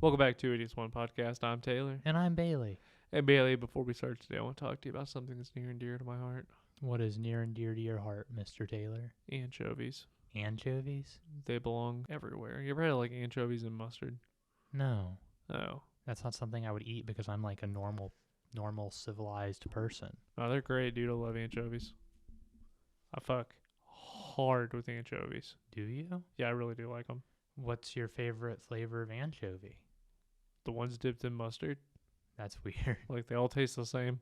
Welcome back to Idiots One Podcast. I'm Taylor. And I'm Bailey. And Bailey, before we start today, I want to talk to you about something that's near and dear to my heart. What is near and dear to your heart, Mr. Taylor? Anchovies. Anchovies? They belong everywhere. You ever had like anchovies and mustard? No. Oh. That's not something I would eat because I'm like a normal civilized person. Oh, they're great, dude. I love anchovies. I fuck hard with anchovies. Do you? Yeah, I really do like them. What's your favorite flavor of anchovy? The ones dipped in mustard. That's weird. Like, they all taste the same.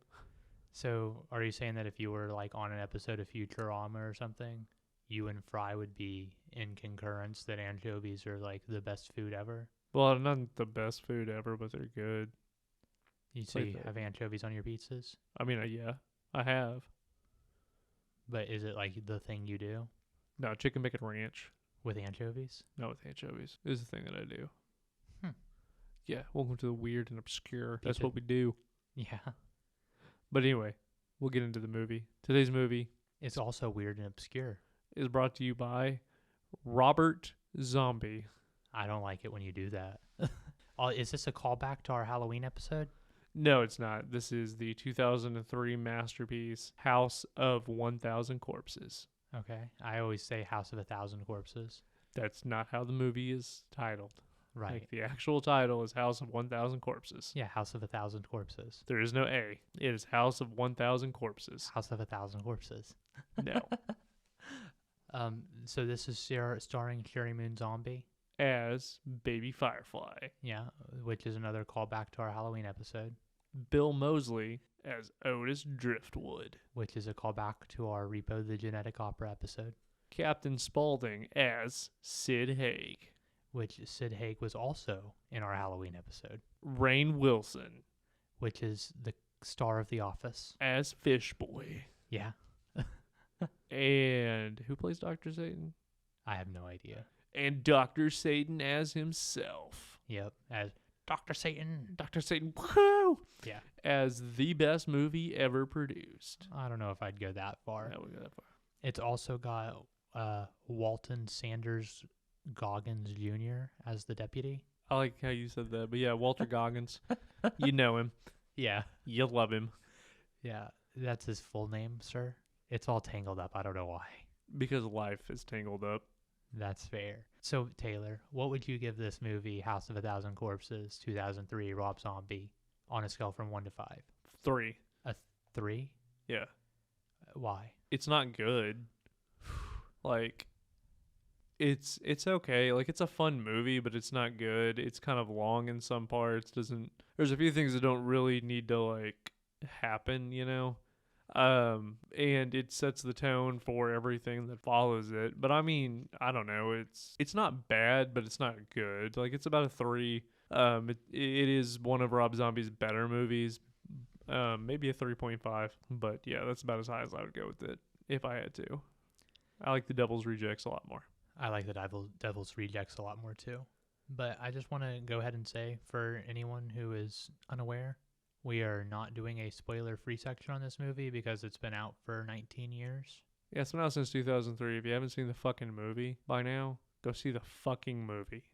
So, are you saying that if you were like on an episode of Futurama or something, you and Fry would be in concurrence that anchovies are like the best food ever? Well, not the best food ever, but they're good. So you have anchovies on your pizzas? I mean, yeah, I have. But is it like the thing you do? No, chicken bacon ranch. With anchovies? Not with anchovies. Is the thing that I do. Hmm. Yeah, welcome to the weird and obscure. That's Pizza. what we do. Yeah. But anyway, we'll get into the movie. Today's movie It's also weird and obscure. is brought to you by Robert Zombie. I don't like it when you do that. Is this a callback to our Halloween episode? No, it's not. This is the 2003 masterpiece, House of 1,000 Corpses. Okay. I always say House of 1,000 Corpses. That's not how the movie is titled. Right. Like, the actual title is House of 1,000 Corpses. Yeah, House of 1,000 Corpses. There is no A. It is House of 1,000 Corpses. House of 1,000 Corpses. No. So this is starring Sherry Moon Zombie. As Baby Firefly. Yeah, which is another callback to our Halloween episode. Bill Moseley as Otis Driftwood. Which is a callback to our Repo the Genetic Opera episode. Captain Spaulding as Sid Haig. Which Sid Haig was also in our Halloween episode. Rainn Wilson Which is the star of The Office. as Fishboy. Yeah. And who plays Dr. Satan? I have no idea. And Dr. Satan as himself. Yep, as Dr. Satan. Dr. Satan, woo! Yeah. As the best movie ever produced. I don't know if I'd go that far. No, we go that far. It's also got Walton Sanders Goggins Jr. as the deputy. I like how you said that. But yeah, Walter Goggins. You know him. Yeah. You love him. Yeah, that's his full name, sir. It's all tangled up. I don't know why. Because life is tangled up. That's fair. So, Taylor, what would you give this movie, House of 1,000 Corpses, 2003, Rob Zombie, on a scale from 1 to 5? 3. A 3? Yeah. Why? It's not good. Like, it's okay. Like, it's a fun movie, but it's not good. It's kind of long in some parts. There's a few things that don't really need to like happen, you know? And it sets the tone for everything that follows it. But I mean, I don't know. It's not bad, but it's not good. Like, it's about a 3. It is one of Rob Zombie's better movies. Maybe a 3.5. But yeah, that's about as high as I would go with it if I had to. I like The Devil's Rejects a lot more. I like the Devil's Rejects a lot more, too. But I just want to go ahead and say, for anyone who is unaware, we are not doing a spoiler-free section on this movie because it's been out for 19 years. Yeah, it's been out since 2003. If you haven't seen the fucking movie by now, go see the fucking movie.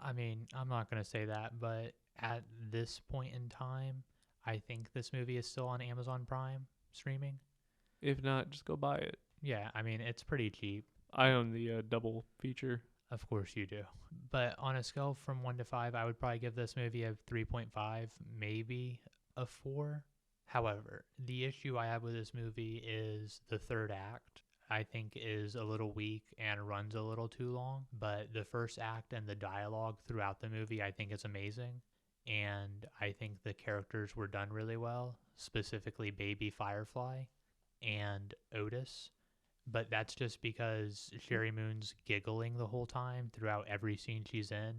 I mean, I'm not going to say that, but at this point in time, I think this movie is still on Amazon Prime streaming. If not, just go buy it. Yeah, I mean, it's pretty cheap. I own the double feature. Of course you do. But on a scale from 1 to 5, I would probably give this movie a 3.5, maybe a 4. However, the issue I have with this movie is the third act, I think, is a little weak and runs a little too long. But the first act and the dialogue throughout the movie, I think, is amazing. And I think the characters were done really well, specifically Baby Firefly and Otis. But that's just because Sherry Moon's giggling the whole time throughout every scene she's in.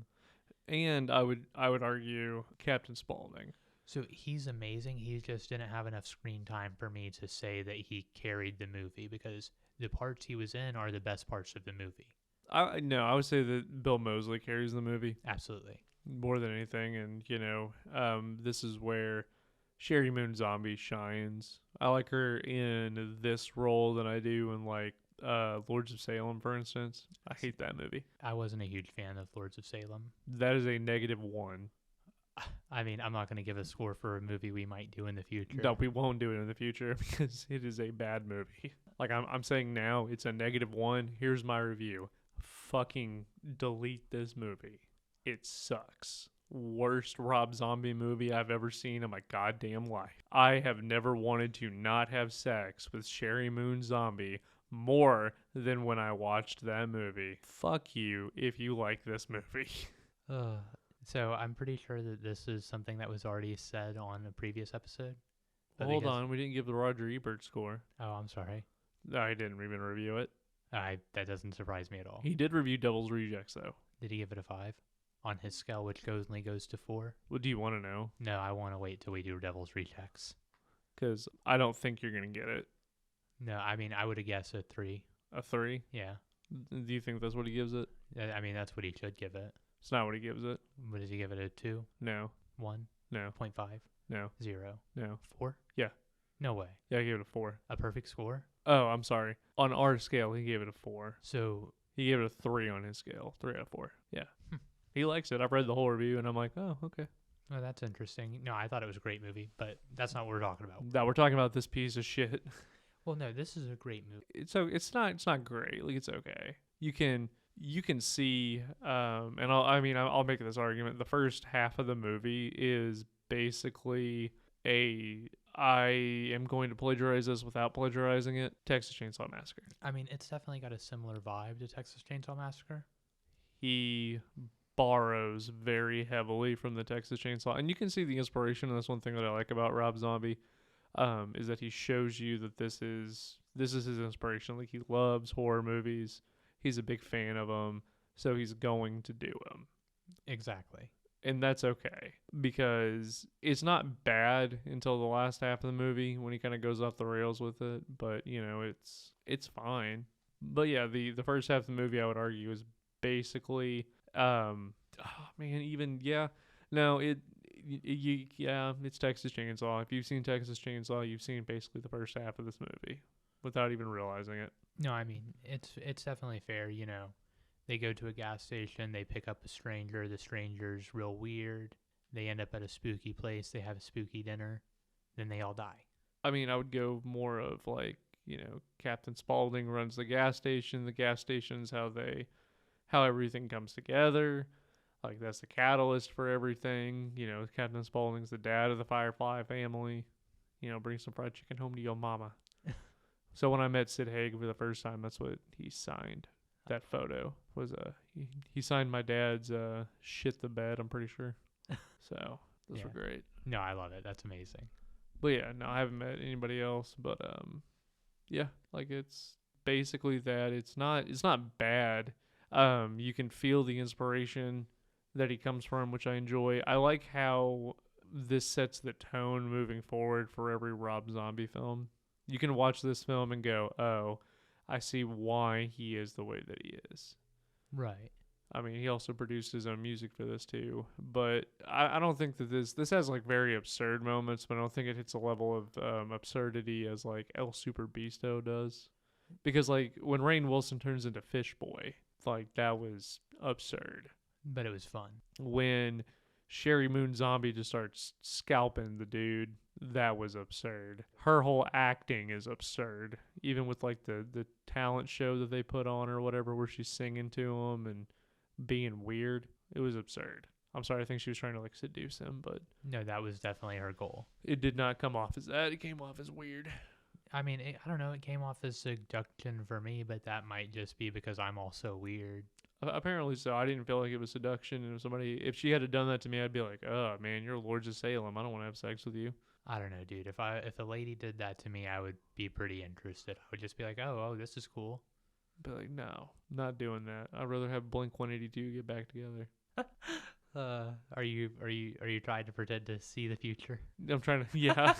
And I would argue Captain Spaulding. So he's amazing. He just didn't have enough screen time for me to say that he carried the movie because the parts he was in are the best parts of the movie. I would say that Bill Moseley carries the movie. Absolutely. More than anything. And, you know, this is where Sherry Moon Zombie shines. I like her in this role than I do in, like, Lords of Salem, for instance. I hate that movie. I wasn't a huge fan of Lords of Salem. That is a -1. I mean, I'm not going to give a score for a movie we might do in the future. No, we won't do it in the future because it is a bad movie. Like I'm saying now, it's a -1. Here's my review. Fucking delete this movie. It sucks. Worst Rob Zombie movie I've ever seen in my goddamn life. I have never wanted to not have sex with Sherry Moon Zombie more than when I watched that movie. Fuck you if you like this movie. So I'm pretty sure that this is something that was already said on a previous episode. But Hold on, we didn't give the Roger Ebert score. Oh, I'm sorry. I didn't even review it. That doesn't surprise me at all. He did review Devil's Rejects though. Did he give it a 5? On his scale, which only goes to 4? What do you want to know? No, I want to wait till we do Devil's Rejects. Because I don't think you're going to get it. No, I mean, I would have guessed a 3. A 3? Yeah. Do you think that's what he gives it? I mean, that's what he should give it. It's not what he gives it. What does he give it, a 2? No. 1? No. 0.5? No. 0? No. 4? Yeah. No way. Yeah, I gave it a 4. A perfect score? Oh, I'm sorry. On our scale, he gave it a 4. So... He gave it a 3 on his scale. 3 out of 4. Yeah. He likes it. I've read the whole review, and I'm like, oh, okay. Oh, that's interesting. No, I thought it was a great movie, but that's not what we're talking about. No, we're talking about this piece of shit. Well, no, this is a great movie. It's not great. Like, it's okay. You can see, and I'll make this argument. The first half of the movie is basically I am going to plagiarize this without plagiarizing it. Texas Chainsaw Massacre. I mean, it's definitely got a similar vibe to Texas Chainsaw Massacre. He borrows very heavily from the Texas Chainsaw, and you can see the inspiration. And that's one thing that I like about Rob Zombie, is that he shows you that this is his inspiration. Like, he loves horror movies. He's a big fan of them, so he's going to do them. Exactly. And that's okay, because it's not bad until the last half of the movie when he kind of goes off the rails with it. But, you know, it's fine. But yeah, the first half of the movie, I would argue, is basically, it's Texas Chainsaw. If you've seen Texas Chainsaw, you've seen basically the first half of this movie without even realizing it. No, I mean, it's definitely fair, you know. They go to a gas station, they pick up a stranger, the stranger's real weird. They end up at a spooky place, they have a spooky dinner, then they all die. I mean, I would go more of like, you know, Captain Spaulding runs the gas station's how everything comes together. Like, that's the catalyst for everything. You know, Captain Spaulding's the dad of the Firefly family. You know, bring some fried chicken home to your mama. So when I met Sid Haig for the first time, that's what he signed. That photo was he signed my dad's shit the bed, I'm pretty sure. So those were great. No, I love it. That's amazing. But yeah, no, I haven't met anybody else. But yeah, like, it's basically that. It's not bad. You can feel the inspiration that he comes from, which I enjoy. I like how this sets the tone moving forward for every Rob Zombie film. You can watch this film and go, oh, I see why he is the way that he is. Right. I mean, he also produced his own music for this too. But I don't think that this has like very absurd moments, but I don't think it hits a level of absurdity as like El Super Beasto does. Because like when Rainn Wilson turns into Fish Boy, like, that was absurd. But it was fun. When Sherry Moon Zombie just starts scalping the dude, that was absurd. Her whole acting is absurd. Even with like the talent show that they put on or whatever, where she's singing to him and being weird, it was absurd. I'm sorry, I think she was trying to like seduce him, but no, that was definitely her goal. It did not come off as that. It came off as weird. I mean, I don't know. It came off as seduction for me, but that might just be because I'm also weird. Apparently so. I didn't feel like it was seduction. And if she had done that to me, I'd be like, oh man, you're Lords of Salem. I don't want to have sex with you. I don't know, dude. If a lady did that to me, I would be pretty interested. I would just be like, oh, this is cool. Be like, no, not doing that. I'd rather have Blink-182 get back together. Are you trying to pretend to see the future? I'm trying to, yeah.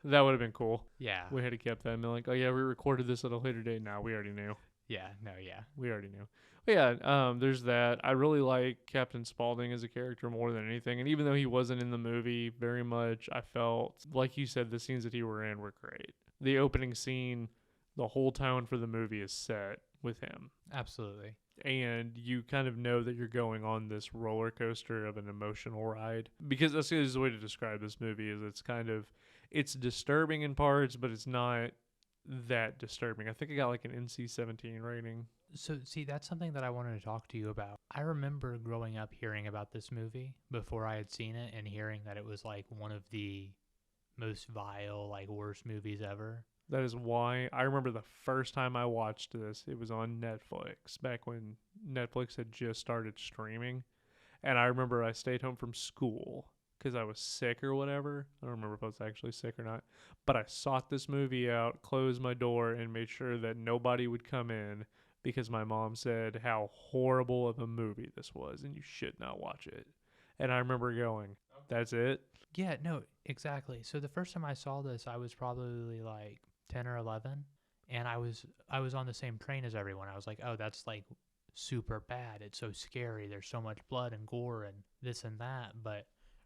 That would have been cool. Yeah. We had to keep that and be like, oh yeah, we recorded this at a later date. No, we already knew. Yeah, no, yeah. We already knew. But yeah, there's that. I really like Captain Spaulding as a character more than anything. And even though he wasn't in the movie very much, I felt, like you said, the scenes that he were in were great. The opening scene, the whole tone for the movie is set. with him. Absolutely. And you kind of know that you're going on this roller coaster of an emotional ride. Because that's the easiest way to describe this movie is it's disturbing in parts, but it's not that disturbing. I think it got like an NC-17 rating. So, see, that's something that I wanted to talk to you about. I remember growing up hearing about this movie before I had seen it and hearing that it was like one of the most vile, like worst movies ever. That is why I remember the first time I watched this, it was on Netflix back when Netflix had just started streaming. And I remember I stayed home from school because I was sick or whatever. I don't remember if I was actually sick or not. But I sought this movie out, closed my door, and made sure that nobody would come in because my mom said how horrible of a movie this was and you should not watch it. And I remember going, that's it? Yeah, no, exactly. So the first time I saw this, I was probably like 10 or 11, and I was on the same train as everyone. I was like, "Oh, that's like super bad. It's so scary. There's so much blood and gore and this and that." But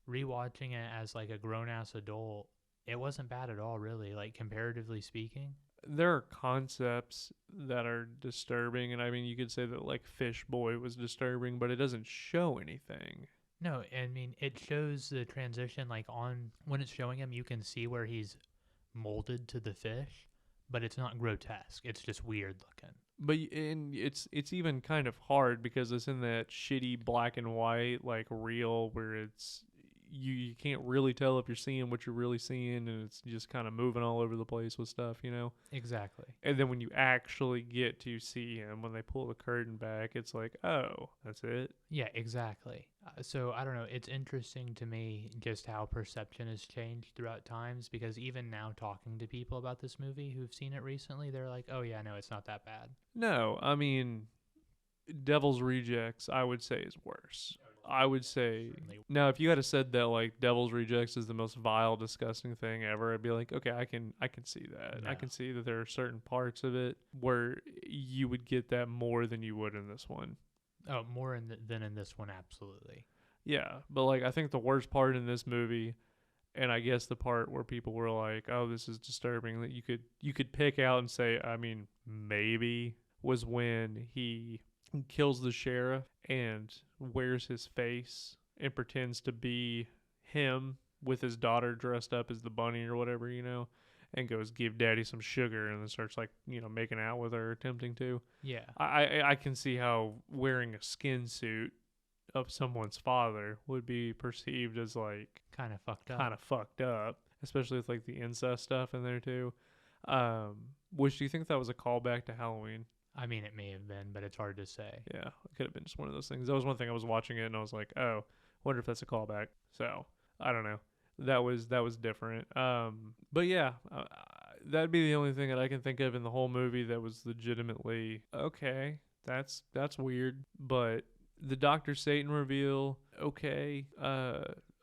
rewatching it as like a grown-ass adult, it wasn't bad at all, really, like comparatively speaking. There are concepts that are disturbing, and I mean, you could say that like Fish Boy was disturbing, but it doesn't show anything. No, I mean, it shows the transition like on when it's showing him, you can see where he's molded to the fish, but it's not grotesque. It's just weird looking. But and it's even kind of hard because it's in that shitty black and white like reel where it's you can't really tell if you're seeing what you're really seeing, and it's just kind of moving all over the place with stuff, you know. Exactly. And then when you actually get to see him, when they pull the curtain back, it's like, oh, that's it. Yeah, exactly. So I don't know. It's interesting to me just how perception has changed throughout times because even now talking to people about this movie who've seen it recently, they're like, oh, yeah, no, it's not that bad. No, I mean, Devil's Rejects, I would say is worse. I would say now if you had said that like Devil's Rejects is the most vile, disgusting thing ever, I'd be like, okay, I can see that. No. I can see that there are certain parts of it where you would get that more than you would in this one. Oh, more than in this one, absolutely. Yeah, but like I think the worst part in this movie, and I guess the part where people were like, "Oh, this is disturbing," that you could pick out and say, I mean, maybe was when he kills the sheriff and wears his face and pretends to be him with his daughter dressed up as the bunny or whatever, you know, and goes give daddy some sugar and then starts like, you know, making out with her, attempting to. Yeah. I can see how wearing a skin suit of someone's father would be perceived as like Kind of fucked up. especially with like the incest stuff in there too. Which do you think that was a callback to Halloween? I mean, it may have been, but it's hard to say. Yeah, it could have been just one of those things. That was one thing I was watching it and I was like, oh, wonder if that's a callback. So I don't know. That was different. But yeah, that'd be the only thing that I can think of in the whole movie that was legitimately okay. That's weird. But the Dr. Satan reveal, okay.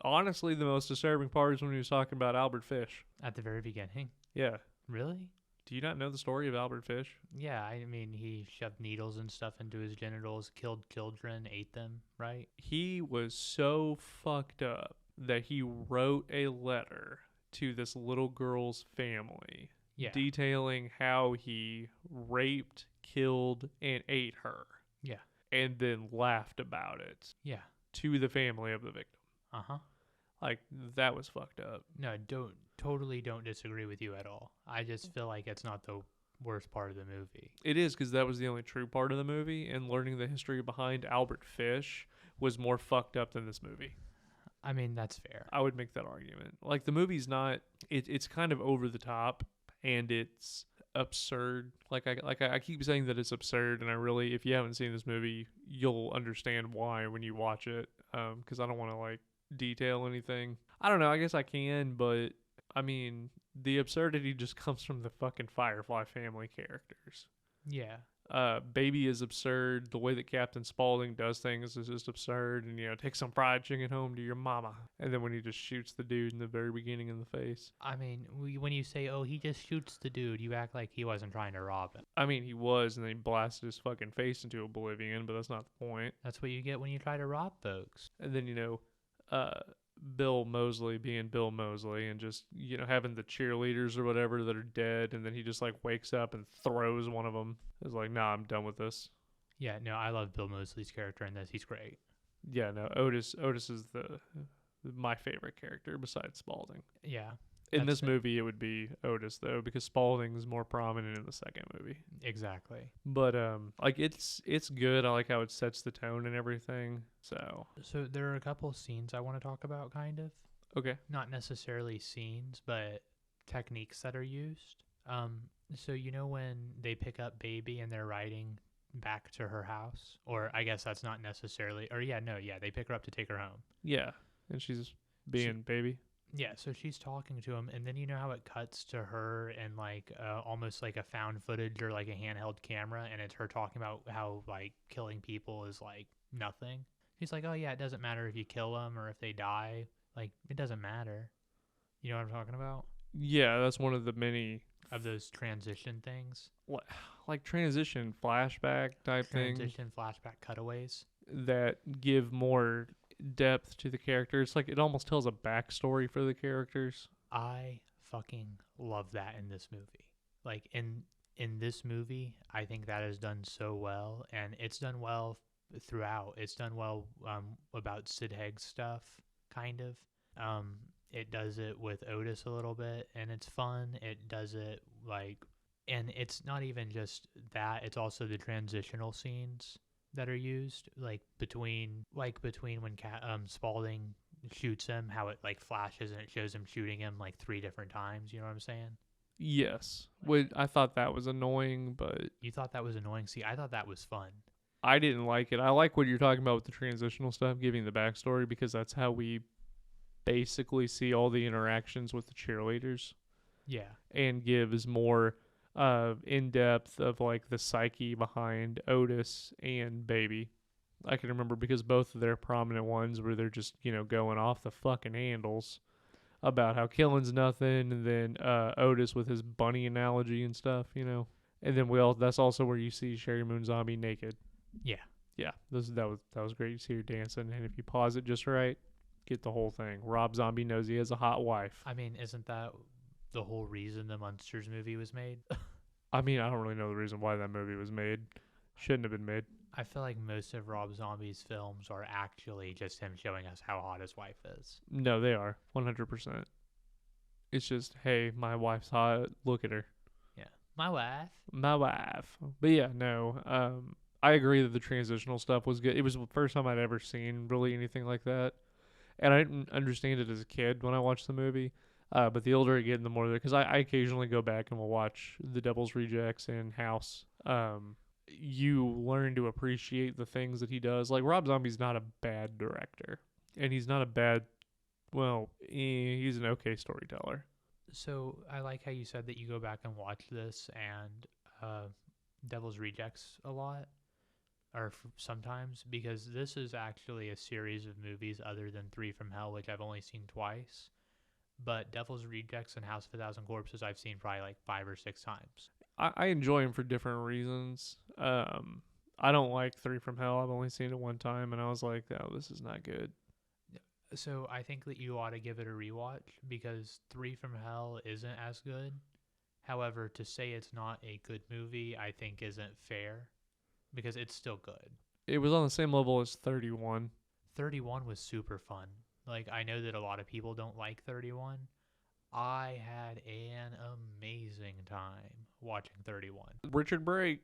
Honestly, the most disturbing part is when he was talking about Albert Fish. At the very beginning? Yeah. Really? Do you not know the story of Albert Fish? Yeah, I mean, he shoved needles and stuff into his genitals, killed children, ate them, right? He was so fucked up that he wrote a letter to this little girl's family Yeah. detailing how he raped, killed, and ate her. Yeah. And then laughed about it Yeah. to the family of the victim. Uh-huh. Like, that was fucked up. No, totally don't disagree with you at all. I just feel like it's not the worst part of the movie. It is, because that was the only true part of the movie, and learning the history behind Albert Fish was more fucked up than this movie. I mean, that's fair. I would make that argument. Like, the movie's not, it's kind of over the top, and it's absurd. I keep saying that it's absurd, and I really, if you haven't seen this movie, you'll understand why when you watch it, because I don't want to, like, detail anything. I don't know, I guess I can, but I mean, the absurdity just comes from the fucking Firefly family characters. Yeah. Baby is absurd. The way that Captain Spaulding does things is just absurd. And, you know, take some fried chicken home to your mama. And then when he just shoots the dude in the very beginning in the face. I mean, when you say, oh, he just shoots the dude, you act like he wasn't trying to rob him. I mean, he was, and then he blasted his fucking face into oblivion, but that's not the point. That's what you get when you try to rob folks. And then, you know, Bill Moseley being Bill Moseley and just, having the cheerleaders or whatever that are dead, and then he just like wakes up and throws one of them. It's like, nah, I'm done with this. Yeah, no, I love Bill Moseley's character in this. He's great. Yeah, no, Otis is my favorite character besides Spaulding. Yeah. In this movie, it would be Otis though, because Spaulding is more prominent in the second movie. Exactly. But like it's good. I like how it sets the tone and everything. So there are a couple scenes I want to talk about, kind of. okay. Not necessarily scenes, but techniques that are used. So when they pick up Baby and they're riding back to her house, or I guess that's not necessarily, or they pick her up to take her home. Yeah, and she's being Baby. Yeah, so she's talking to him, and then you know how it cuts to her and like almost like a found footage or like a handheld camera, and it's her talking about how like killing people is like nothing. He's like, oh yeah, it doesn't matter if you kill them or if they die. Like, it doesn't matter. You know what I'm talking about? Yeah, that's one of the many of those transition things. Like transition flashback type thing. Transition flashback cutaways. That give more depth to the characters. Like, it almost tells a backstory for the characters. I fucking love that in this movie. Like, in this movie, I think that is done so well, and it's done well throughout. It's done well about Sid Haig's stuff, kind of. It does it with Otis a little bit, and it's fun. It does it and it's not even just that, it's also the transitional scenes that are used, between when Spaulding shoots him, how it flashes and it shows him shooting him 3 different times. You know what I'm saying? Yes. I thought that was annoying, but you thought that was annoying. See, I thought that was fun. I didn't like it. I like what you're talking about with the transitional stuff, giving the backstory, because that's how we basically see all the interactions with the cheerleaders. Yeah. And gives more in depth of the psyche behind Otis and Baby. I can remember because both of their prominent ones where they're just, going off the fucking handles about how killing's nothing, and then Otis with his bunny analogy and stuff, and then that's also where you see Sherry Moon Zombie naked. Yeah. Yeah. That was great. You see her dancing, and if you pause it just right, get the whole thing. Rob Zombie knows he has a hot wife. I mean, isn't that the whole reason the Munsters movie was made? I mean, I don't really know the reason why that movie was made. Shouldn't have been made. I feel like most of Rob Zombie's films are actually just him showing us how hot his wife is. No, they are 100%. It's just, hey, my wife's hot. Look at her. Yeah, my wife. But yeah, no. I agree that the transitional stuff was good. It was the first time I'd ever seen really anything like that, and I didn't understand it as a kid when I watched the movie. But the older I get, the more there, because I occasionally go back and will watch The Devil's Rejects and House. You learn to appreciate the things that he does. Like, Rob Zombie's not a bad director, and he's not a bad, he's an okay storyteller. So I like how you said that you go back and watch this and Devil's Rejects a lot, or sometimes, because this is actually a series of movies other than 3 from Hell, which I've only seen twice. But Devil's Rejects and House of a Thousand Corpses I've seen probably 5 or 6 times. I enjoy him for different reasons. I don't like 3 from Hell. I've only seen it one time, and I was like, oh, this is not good. So I think that you ought to give it a rewatch, because 3 from Hell isn't as good. However, to say it's not a good movie, I think isn't fair, because it's still good. It was on the same level as 31. 31 was super fun. I know that a lot of people don't like 31. I had an amazing time watching 31. Richard Brake.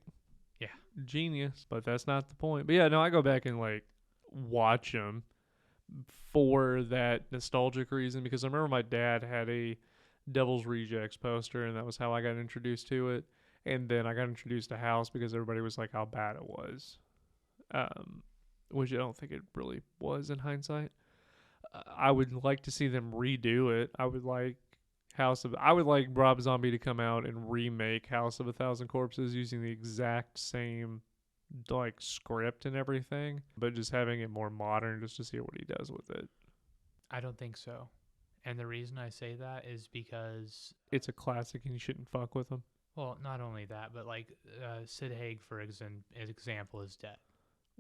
Yeah. Genius, but that's not the point. But yeah, no, I go back and watch them for that nostalgic reason, because I remember my dad had a Devil's Rejects poster, and that was how I got introduced to it. And then I got introduced to House because everybody was like how bad it was. Which I don't think it really was in hindsight. I would like to see them redo it. I would like Rob Zombie to come out and remake House of a Thousand Corpses using the exact same script and everything, but just having it more modern, just to see what he does with it. I don't think so. And the reason I say that is because it's a classic and you shouldn't fuck with them. Well, not only that, but Sid Haig, for example, is dead.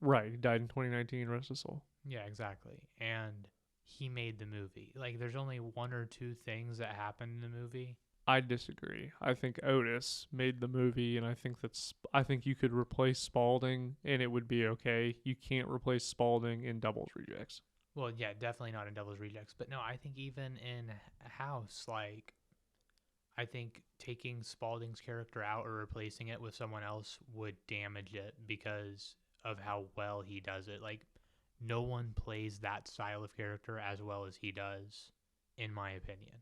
Right, he died in 2019, rest his soul. Yeah, exactly. And he made the movie. Like, there's only one or two things that happen in the movie. I disagree. I think Otis made the movie, and I think you could replace Spaulding, and it would be okay. You can't replace Spaulding in Doubles Rejects. Well, yeah, definitely not in Devil's Rejects, but no, I think even in House, like, I think taking Spaulding's character out or replacing it with someone else would damage it because of how well he does it. Like, no one plays that style of character as well as he does, in my opinion.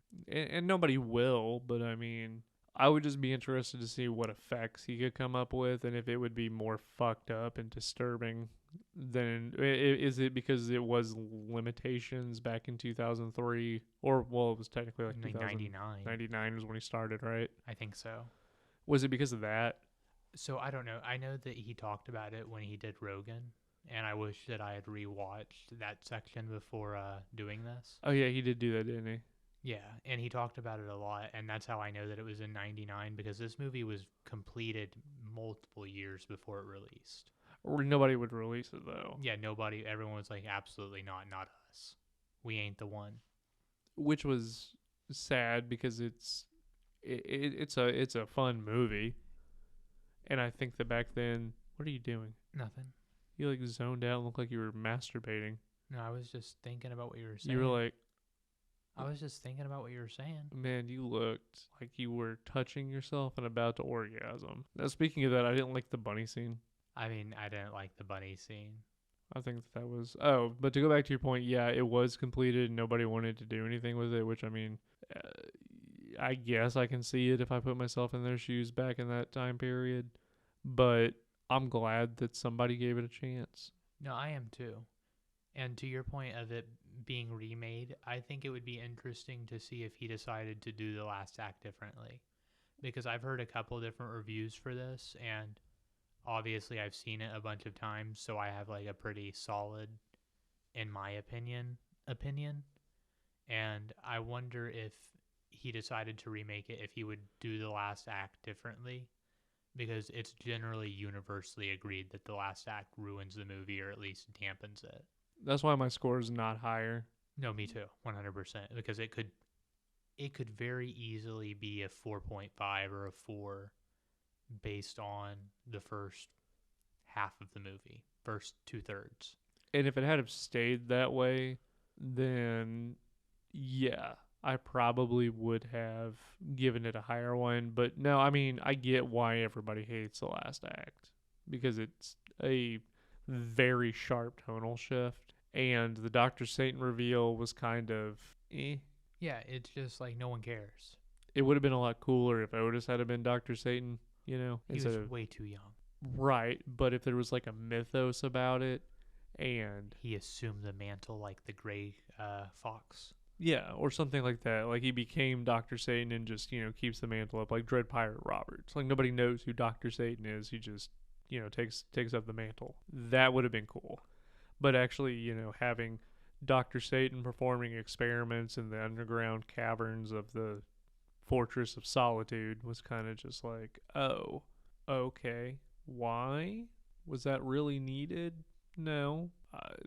And nobody will, but I mean, I would just be interested to see what effects he could come up with, and if it would be more fucked up and disturbing than is it because it was limitations back in 2003, or well, it was technically like Like 99. 2099 was when he started, right? I think so. Was it because of that? So I don't know. I know that he talked about it when he did Rogan, and I wish that I had rewatched that section before doing this. Oh yeah, he did do that, didn't he? Yeah, and he talked about it a lot, and that's how I know that it was in 99 because this movie was completed multiple years before it released. Or nobody would release it though. Yeah, nobody, everyone was like, absolutely not us. We ain't the one. Which was sad because it's a fun movie, and I think that back then, what are you doing? Nothing. You like zoned out and looked like you were masturbating. No, I was just thinking about what you were saying. You were like, I was just thinking about what you were saying. man, you looked like you were touching yourself and about to orgasm. Now, speaking of that, I didn't like the bunny scene. I mean, I didn't like the bunny scene. I think that was. Oh, but to go back to your point, yeah, it was completed and nobody wanted to do anything with it, which I mean, I guess I can see it if I put myself in their shoes back in that time period. But I'm glad that somebody gave it a chance. No, I am too. And to your point of it being remade, I think it would be interesting to see if he decided to do the last act differently. Because I've heard a couple different reviews for this, and obviously I've seen it a bunch of times, so I have like a pretty solid, in my opinion. And I wonder if he decided to remake it, if he would do the last act differently. Because it's generally universally agreed that the last act ruins the movie or at least dampens it. That's why my score is not higher. No, me too, 100%. Because it could very easily be a 4.5 or a 4 based on the first half of the movie, first 2/3. And if it had have stayed that way, then yeah, I probably would have given it a higher one. But no, I mean, I get why everybody hates the last act because it's a very sharp tonal shift. And the Dr. Satan reveal was kind of eh. Yeah, it's just like no one cares. It would have been a lot cooler if Otis had been Dr. Satan, you know? He was way too young. Right, but if there was like a mythos about it and he assumed the mantle like the gray fox. yeah, or something like that. Like he became Dr. Satan and just, you know, keeps the mantle up like Dread Pirate Roberts. Like nobody knows who Dr. Satan is. He just, you know, takes up the mantle. That would have been cool. But actually, you know, having Dr. Satan performing experiments in the underground caverns of the Fortress of Solitude was kind of just like, oh, okay. Why? Was that really needed? No.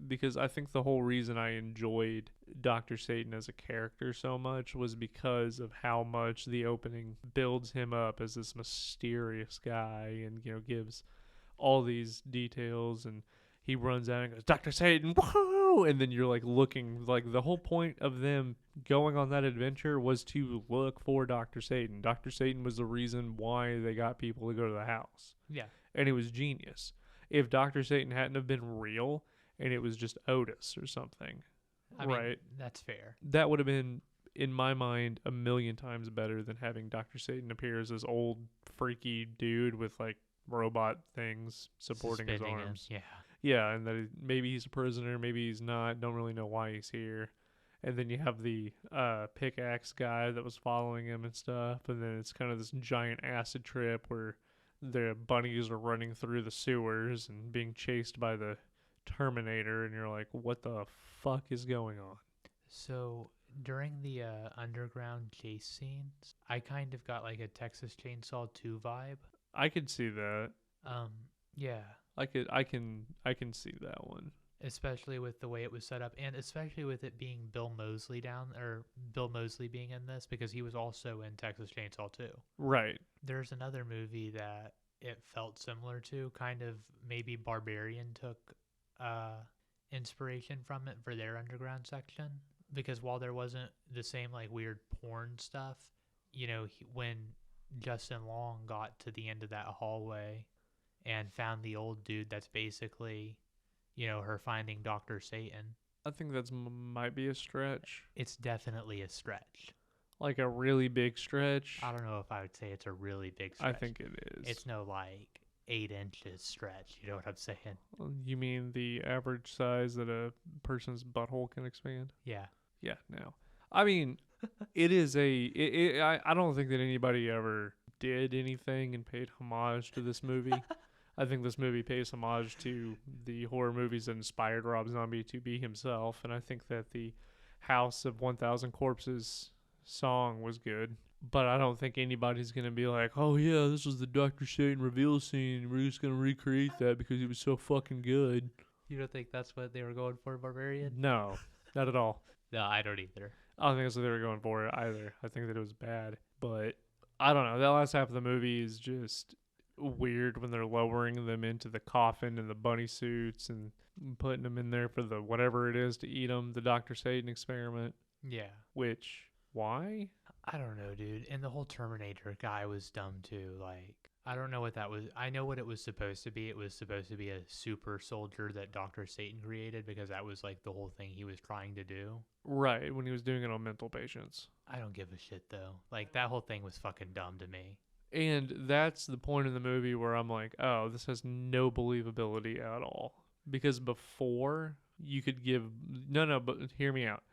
Because I think the whole reason I enjoyed Dr. Satan as a character so much was because of how much the opening builds him up as this mysterious guy and, you know, gives all these details, and he runs out and goes, Dr. Satan, whoa! And then you're like looking, like the whole point of them going on that adventure was to look for Dr. Satan. Dr. Satan was the reason why they got people to go to the house. Yeah. And it was genius. If Dr. Satan hadn't have been real and it was just Otis or something, I mean, that's fair. that would have been, in my mind, a million times better than having Dr. Satan appear as this old freaky dude with like robot things supporting his arms. Yeah. Yeah, and that maybe he's a prisoner, maybe he's not. Don't really know why he's here. And then you have the pickaxe guy that was following him and stuff. And then it's kind of this giant acid trip where the bunnies are running through the sewers and being chased by the Terminator. And you're like, what the fuck is going on? So during the underground chase scenes, I kind of got like a Texas Chainsaw 2 vibe. I could see that. Yeah. I can see that one. especially with the way it was set up, and especially with it being Bill Moseley being in this, because he was also in Texas Chainsaw 2. Right. There's another movie that it felt similar to, kind of maybe Barbarian took uh, inspiration from it for their underground section, because while there wasn't the same like weird porn stuff, when Justin Long got to the end of that hallway and found the old dude, that's basically her finding Dr. Satan. I think that's might be a stretch. It's definitely a stretch. Like a really big stretch. I don't know if I would say it's a really big I stretch. think it is. It's no like 8 inches stretch. You know what I'm saying? You mean the average size that a person's butthole can expand? Yeah. Yeah, no. I mean, it is I don't think that anybody ever did anything and paid homage to this movie. I think this movie pays homage to the horror movies that inspired Rob Zombie to be himself, and I think that the House of 1,000 Corpses song was good. But I don't think anybody's going to be like, oh yeah, this was the Dr. Satan reveal scene. We're just going to recreate that because it was so fucking good. You don't think that's what they were going for, Barbarian? No, not at all. No, I don't either. I don't think that's what they were going for either. I think that it was bad. But I don't know. That last half of the movie is just weird when they're lowering them into the coffin and the bunny suits and putting them in there for the whatever it is to eat them, the Dr. Satan experiment. Yeah. Which, why? I don't know, dude. And the whole Terminator guy was dumb too. Like, I don't know what that was. I know what it was supposed to be. It was supposed to be a super soldier that Dr. Satan created, because that was like the whole thing he was trying to do. Right, when he was doing it on mental patients. I don't give a shit though. Like, that whole thing was fucking dumb to me. And that's the point in the movie where I'm like, oh, this has no believability at all. Because before, you could give... No, but hear me out.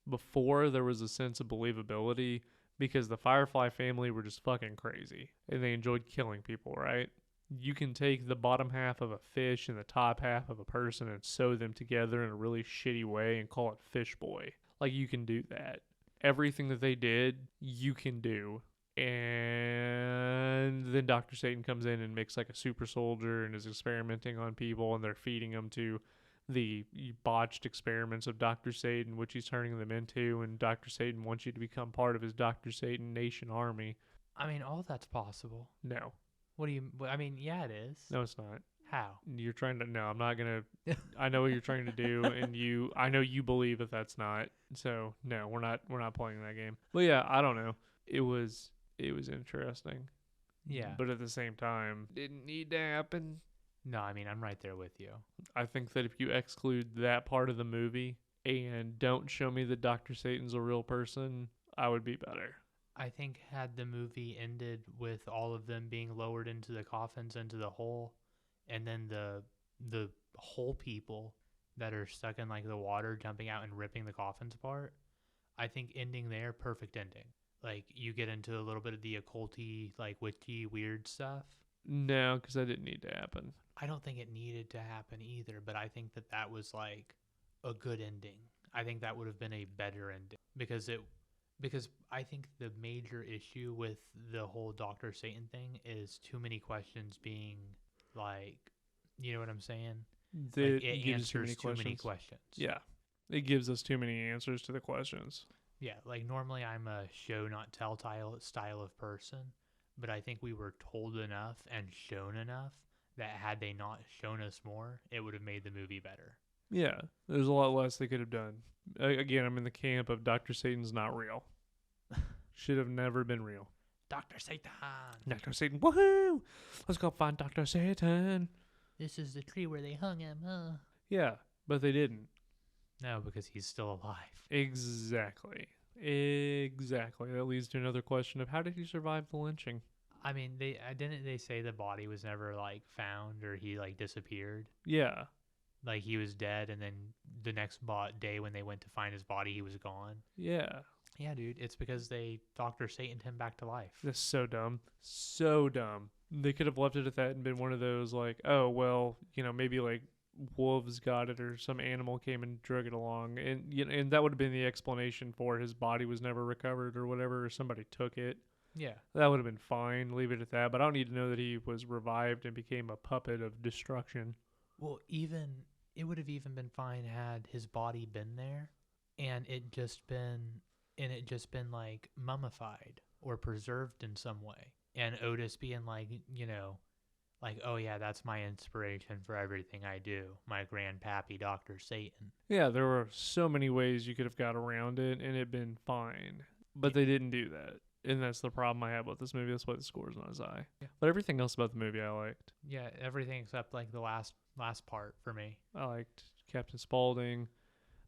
Before, there was a sense of believability because the Firefly family were just fucking crazy. And they enjoyed killing people, right? You can take the bottom half of a fish and the top half of a person and sew them together in a really shitty way and call it Fish Boy. Like, you can do that. Everything that they did, you can do. And then Dr. Satan comes in and makes like a super soldier and is experimenting on people, and they're feeding them to the botched experiments of Dr. Satan, which he's turning them into, and Dr. Satan wants you to become part of his Dr. Satan Nation army. I mean, all that's possible. No. What do you... I mean, yeah, it is. No, it's not. How? You're trying to... No, I'm not going to... I know what you're trying to do, and I know you believe that that's not. So, no, we're not playing that game. But yeah, I don't know. It was interesting. Yeah. But at the same time, didn't need to happen. No, I mean, I'm right there with you. I think that if you exclude that part of the movie and don't show me that Dr. Satan's a real person, I would be better. I think had the movie ended with all of them being lowered into the coffins, into the hole, and then the whole people that are stuck in like the water jumping out and ripping the coffins apart, I think ending there, perfect ending. Like, you get into a little bit of the occulty, like witchy, weird stuff. No, because that didn't need to happen. I don't think it needed to happen either, but I think that was like a good ending. I think that would have been a better ending, because I think the major issue with the whole Dr. Satan thing is too many questions being like, you know what I'm saying? Like, it answers too many questions. Yeah. It gives us too many answers to the questions. Yeah, like normally I'm a show not tell style of person, but I think we were told enough and shown enough that had they not shown us more, it would have made the movie better. Yeah, there's a lot less they could have done. Again, I'm in the camp of Dr. Satan's not real. Should have never been real. Dr. Satan! Dr. Satan, woohoo! Let's go find Dr. Satan. This is the tree where they hung him, huh? Yeah, but they didn't. No, because he's still alive. Exactly. That leads to another question of how did he survive the lynching? I mean, didn't they say the body was never like found, or he like disappeared? Yeah. Like, he was dead, and then the next day when they went to find his body, he was gone. Yeah. Yeah, dude. It's because they Dr. Satan'd him back to life. That's so dumb. So dumb. They could have left it at that and been one of those like, oh, well, maybe like wolves got it or some animal came and drug it along. And and that would have been the explanation for his body was never recovered or whatever, or somebody took it. Yeah. That would have been fine. Leave it at that. But I don't need to know that he was revived and became a puppet of destruction. Well, even it would have even been fine had his body been there and it just been like mummified or preserved in some way. And Otis being like, like, oh yeah, that's my inspiration for everything I do. My grandpappy, Dr. Satan. Yeah, there were so many ways you could have got around it and it'd been fine. But Yeah. they didn't do that. And that's the problem I have with this movie. That's why the score's not as high. Yeah. But everything else about the movie I liked. Yeah, everything except like the last part for me. I liked Captain Spaulding.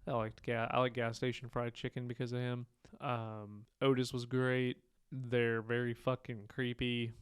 I like gas station fried chicken because of him. Otis was great. They're very fucking creepy.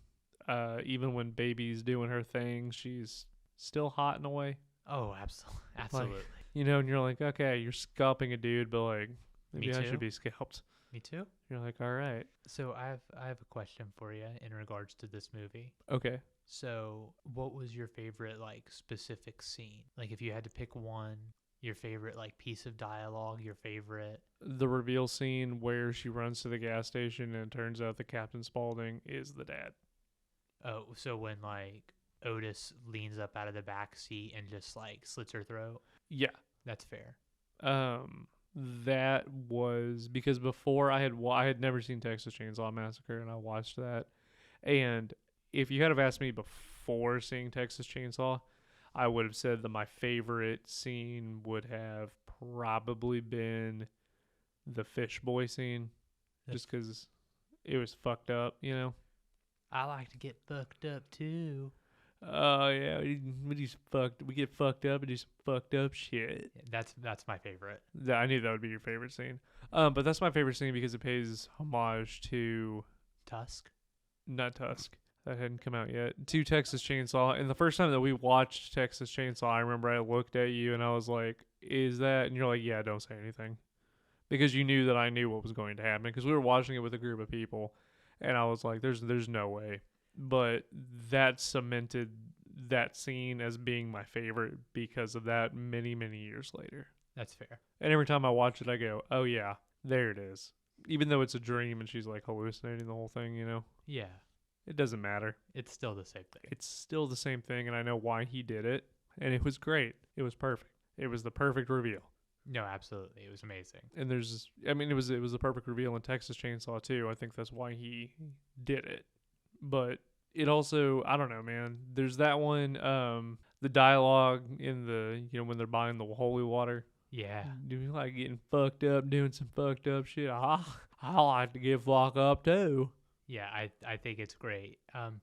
Even when Baby's doing her thing, she's still hot in a way. Oh, absolutely. And you're like, okay, you're scalping a dude, but like, maybe I too. should be scalped. Me too. You're like, all right, So I have a question for you in regards to this movie. okay. So, what was your favorite like specific scene? Like if you had to pick one, your favorite like piece of dialogue, your favorite. The reveal scene where she runs to the gas station and it turns out that Captain Spaulding is the dad. Oh, so when like Otis leans up out of the back seat and just like slits her throat. Yeah. That's fair. That was because before I had never seen Texas Chainsaw Massacre and I watched that. And if you had have asked me before seeing Texas Chainsaw, I would have said that my favorite scene would have probably been the fish boy scene, just because it was fucked up, I like to get fucked up too. Oh yeah, we get fucked up and do some fucked up shit. That's my favorite. I knew that would be your favorite scene. But that's my favorite scene because it pays homage to Tusk. not Tusk. That hadn't come out yet. To Texas Chainsaw. And the first time that we watched Texas Chainsaw, I remember I looked at you and I was like, "Is that?" And you're like, "Yeah, don't say anything," because you knew that I knew what was going to happen because we were watching it with a group of people, and I was like, "There's no way." But that cemented that scene as being my favorite because of that many, many years later. That's fair. And every time I watch it, I go, oh, yeah, there it is. Even though it's a dream and she's like hallucinating the whole thing, Yeah. It doesn't matter. It's still the same thing. It's still the same thing, and I know why he did it. And it was great. It was perfect. It was the perfect reveal. No, absolutely. It was amazing. And it was the perfect reveal in Texas Chainsaw too. I think that's why he did it. But it also, I don't know, man. There's that one, the dialogue in the, when they're buying the holy water. Yeah. Do you like getting fucked up, doing some fucked up shit? I like to get fucked up too. Yeah, I think it's great. I'm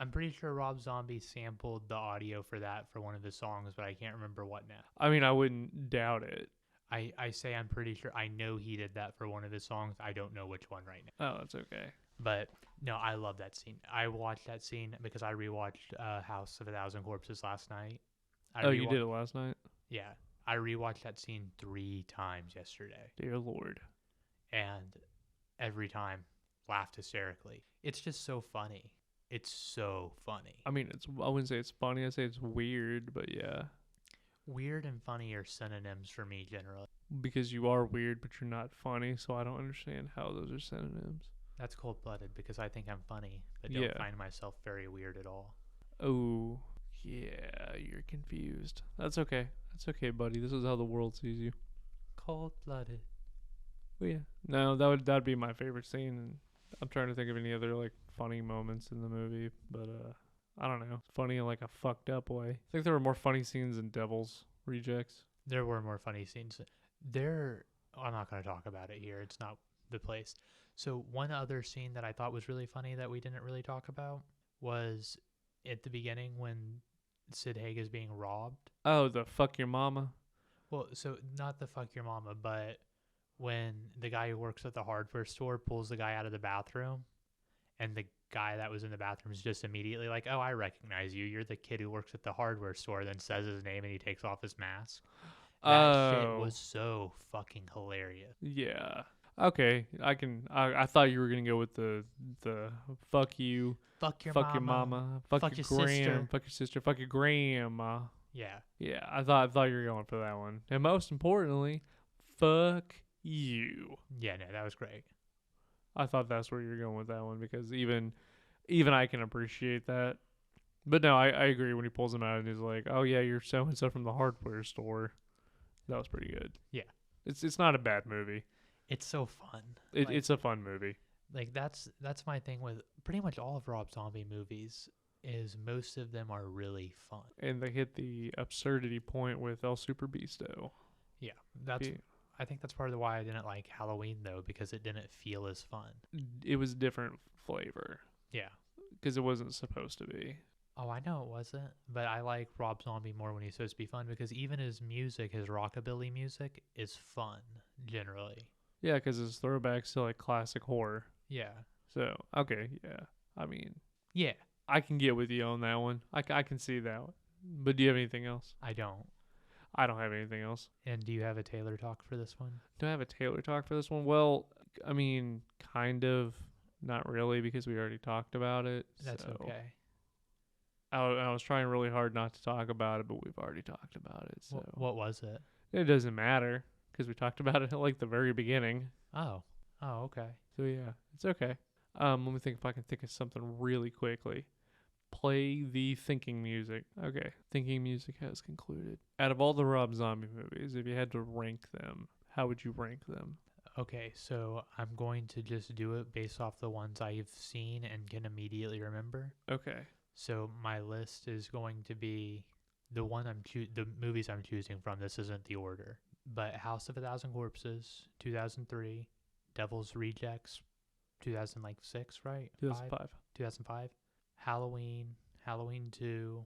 pretty sure Rob Zombie sampled the audio for that for one of his songs, but I can't remember what now. I mean, I wouldn't doubt it. I say I'm pretty sure. I know he did that for one of his songs. I don't know which one right now. Oh, that's okay. But no, I love that scene. I watched that scene because I rewatched House of a Thousand Corpses last night. You did it last night? Yeah. I rewatched that scene 3 times yesterday. Dear Lord. And every time laughed hysterically. It's just so funny. It's so funny. I mean, I wouldn't say it's funny. I'd say it's weird, but yeah. Weird and funny are synonyms for me generally. Because you are weird, but you're not funny, so I don't understand how those are synonyms. That's cold-blooded because I think I'm funny, but don't find myself very weird at all. Oh, yeah, you're confused. That's okay. That's okay, buddy. This is how the world sees you. Cold-blooded. Well, yeah. No, that'd be my favorite scene. And I'm trying to think of any other like funny moments in the movie, but I don't know. Funny in like a fucked up way. I think there were more funny scenes in Devil's Rejects. There were more funny scenes. I'm not going to talk about it here. It's not the place. So one other scene that I thought was really funny that we didn't really talk about was at the beginning when Sid Haig is being robbed. Oh, the fuck your mama? Well, so not the fuck your mama, but when the guy who works at the hardware store pulls the guy out of the bathroom and the guy that was in the bathroom is just immediately like, oh, I recognize you. You're the kid who works at the hardware store, then says his name and he takes off his mask. That shit was so fucking hilarious. Yeah. Okay, I thought you were gonna go with the fuck you, fuck your mama, fuck your sister, fuck your sister, fuck your grandma. Yeah. Yeah, I thought you were going for that one, and most importantly, fuck you. Yeah, no, that was great. I thought that's where you're going with that one because even I can appreciate that. But no, I agree when he pulls him out and he's like, "Oh yeah, you're so and so from the hardware store." That was pretty good. Yeah. It's not a bad movie. It's so fun. It's a fun movie. Like that's my thing with pretty much all of Rob Zombie movies is most of them are really fun. And they hit the absurdity point with El Super Beasto. Yeah, I think that's part of why I didn't like Halloween though, because it didn't feel as fun. It was different flavor Yeah. because it wasn't supposed to be. Oh, I know it wasn't, but I like Rob Zombie more when he's supposed to be fun because even his music, his rockabilly music, is fun generally. Yeah, because it's throwbacks to like classic horror. Yeah. So okay, yeah. I mean, Yeah. I can get with you on that one. I can see that one. But do you have anything else? I don't. I don't have anything else. And do you have a Taylor talk for this one? Do I have a Taylor talk for this one? Well, I mean, kind of. Not really because we already talked about it. That's so. okay. I was trying really hard not to talk about it, but we've already talked about it. So What was it? it doesn't matter because we talked about it at like the very beginning. Oh. Oh, okay. So yeah, it's okay. Let me think if I can think of something really quickly. Play the thinking music. Okay, thinking music has concluded. Out of all the Rob Zombie movies, if you had to rank them, how would you rank them? Okay, so I'm going to just do it based off the ones I've seen and can immediately remember. Okay. So my list is going to be the movies I'm choosing from. This isn't the order, but House of a Thousand Corpses, 2003, Devil's Rejects, 2006, right? 2005. 2005. Halloween, Halloween 2,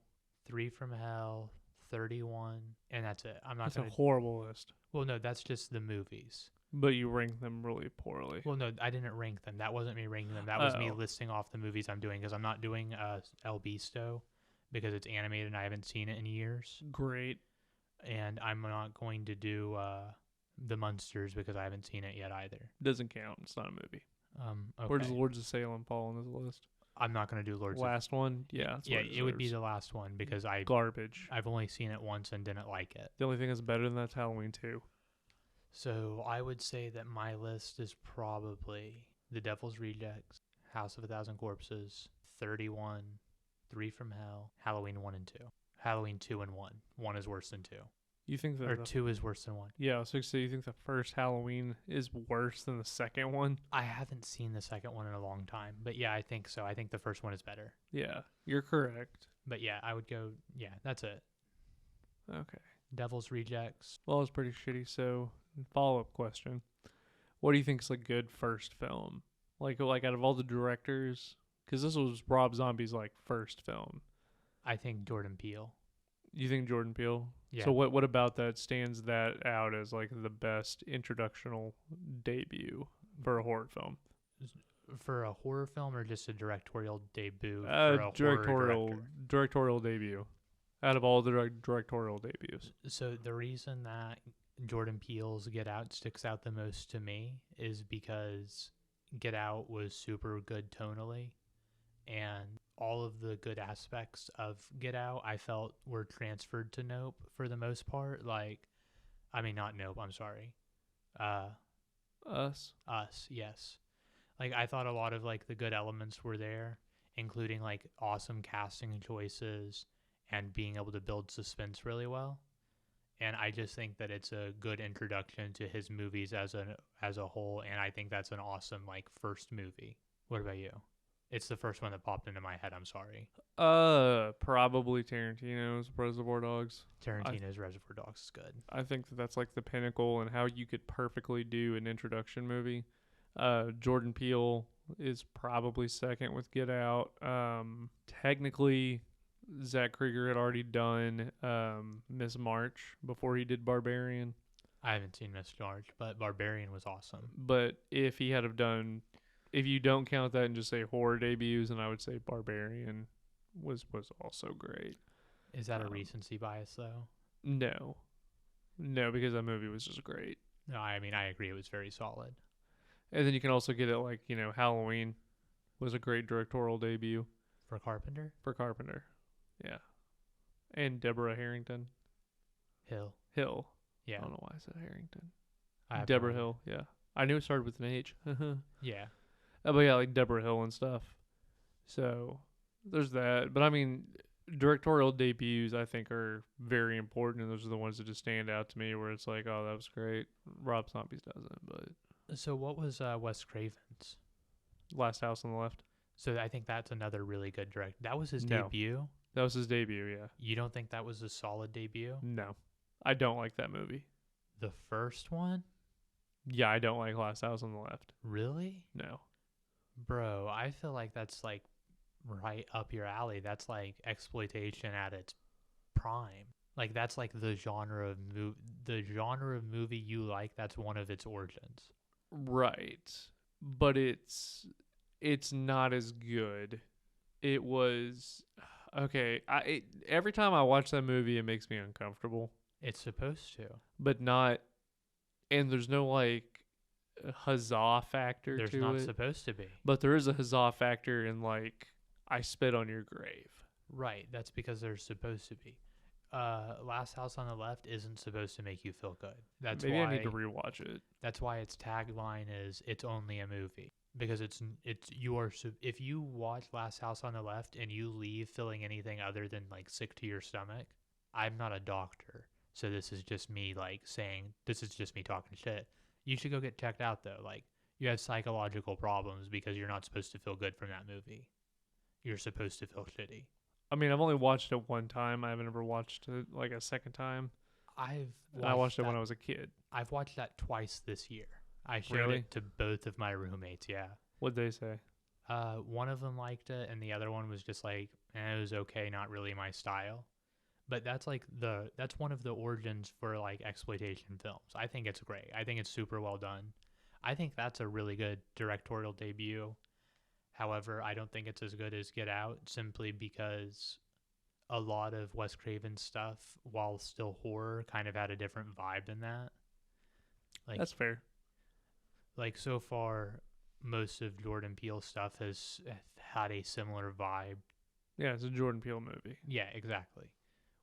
3 from Hell, 31, and that's it. I'm not That's going a to. horrible list. Well, no, that's just the movies. But you rank them really poorly. Well, no, I didn't rank them. That wasn't me ranking them. That was me Oh. listing off the movies I'm doing because I'm not doing El Beasto because it's animated and I haven't seen it in years. Great. And I'm not going to do The Munsters because I haven't seen it yet either. Doesn't count. It's not a movie. Okay. Where does Lords of Salem fall on this list? I'm not going to do Lords Last one? Yeah. That's Yeah, what it would be deserves. the last one because Garbage. I've only seen it once and didn't like it. The only thing that's better than that's Halloween 2. So I would say that my list is probably The Devil's Rejects, House of a Thousand Corpses, 31, 3 from Hell, Halloween 1 and 2. Halloween 2 and 1. 1 is worse than 2. You think that Or 2 is worse than 1. Yeah, so you think the first Halloween is worse than the second one? I haven't seen the second one in a long time. But yeah, I think so. I think the first one is better. Yeah, you're correct. But yeah, I would go, yeah, that's it. Okay. Devil's Rejects. Well, it was pretty shitty. So, follow-up question: what do you think is a good first film? Like out of all the directors, because this was Rob Zombie's like first film. I think Jordan Peele. You think Jordan Peele? Yeah. So what about that stands that out as like the best introductional debut for a horror film? For a horror film or just a directorial debut? For a horror director? Directorial debut. Out of all the directorial debuts. So the reason that Jordan Peele's Get Out sticks out the most to me is because Get Out was super good tonally, and all of the good aspects of Get Out I felt were transferred to Nope for the most part. Not Nope, I'm sorry. Us. Yes. Like I thought a lot of like the good elements were there, including like awesome casting choices and being able to build suspense really well. And I just think that it's a good introduction to his movies as a whole, and I think that's an awesome like first movie. What about you? It's the first one that popped into my head. I'm sorry. Probably Tarantino's Reservoir Dogs. Tarantino's Reservoir Dogs is good. I think that's like the pinnacle and how you could perfectly do an introduction movie. Jordan Peele is probably second with Get Out. Technically, Zach Krieger had already done Miss March before he did Barbarian. I haven't seen Miss March, but Barbarian was awesome. But if he had have done, if you don't count that and just say horror debuts, then I would say Barbarian was also great. Is that a recency bias though? No, because that movie was just great. No, I mean I agree. It was very solid. And then you can also get it like Halloween was a great directorial debut For Carpenter? Yeah. And Deborah Harrington. Hill. Yeah. I don't know why I said Harrington. Deborah Hill, yeah. I knew it started with an H. Yeah. But yeah, like Deborah Hill and stuff. So there's that. But I mean, directorial debuts I think are very important, and those are the ones that just stand out to me where it's like, oh, that was great. Rob Zombie's doesn't, but So what was Wes Craven's? Last House on the Left. So I think that's another really good direct. That was his No. debut. That was his debut, yeah. You don't think that was a solid debut? No. I don't like that movie. The first one? Yeah, I don't like Last House on the Left. Really? No. Bro, I feel like that's like right up your alley. That's like exploitation at its prime. Like that's like the genre of movie you like. That's one of its origins. Right. But it's not as good. It was okay. Every time I watch that movie, it makes me uncomfortable. It's supposed to. But not, and there's no like huzzah factor There's to not it. supposed to be. But there is a huzzah factor in like I spit on your grave. Right. That's because there's supposed to be. Last House on the Left isn't supposed to make you feel good. That's Maybe why I need to rewatch it. That's why its tagline is "It's only a movie." Because it's if you watch Last House on the Left and you leave feeling anything other than like sick to your stomach, I'm not a doctor, so this is just me talking shit. You should go get checked out though. Like you have psychological problems because you're not supposed to feel good from that movie. You're supposed to feel shitty. I mean, I've only watched it one time. I haven't ever watched it like a second time. I watched it when I was a kid. I've watched that twice this year. I showed Really? it to both of my roommates. Yeah. What'd they say? One of them liked it, and the other one was just like, it was okay, not really my style. But that's like that's one of the origins for like exploitation films. I think it's great. I think it's super well done. I think that's a really good directorial debut. However, I don't think it's as good as Get Out simply because a lot of Wes Craven's stuff, while still horror, kind of had a different vibe than that. Like That's fair. Like so far, most of Jordan Peele's stuff has had a similar vibe. Yeah, it's a Jordan Peele movie. Yeah, exactly.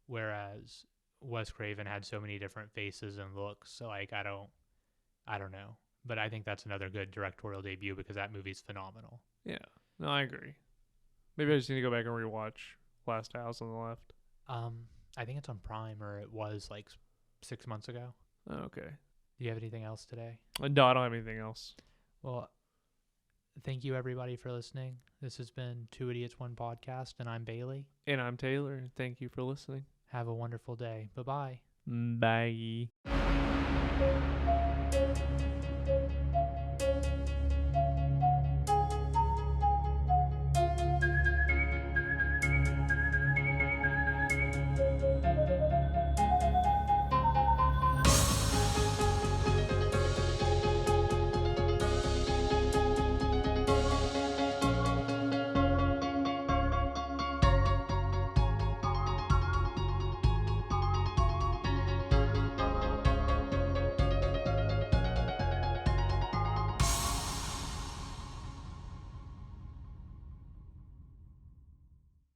Whereas Wes Craven had so many different faces and looks. So like I don't know. But I think that's another good directorial debut because that movie's phenomenal. Yeah. No, I agree. Maybe I just need to go back and rewatch Last House on the Left. I think it's on Prime, or it was like 6 months ago. Oh, okay. Do you have anything else today? No, I don't have anything else. Well, thank you everybody for listening. This has been Two Idiots, One Podcast, and I'm Bailey. And I'm Taylor. Thank you for listening. Have a wonderful day. Bye-bye. Bye.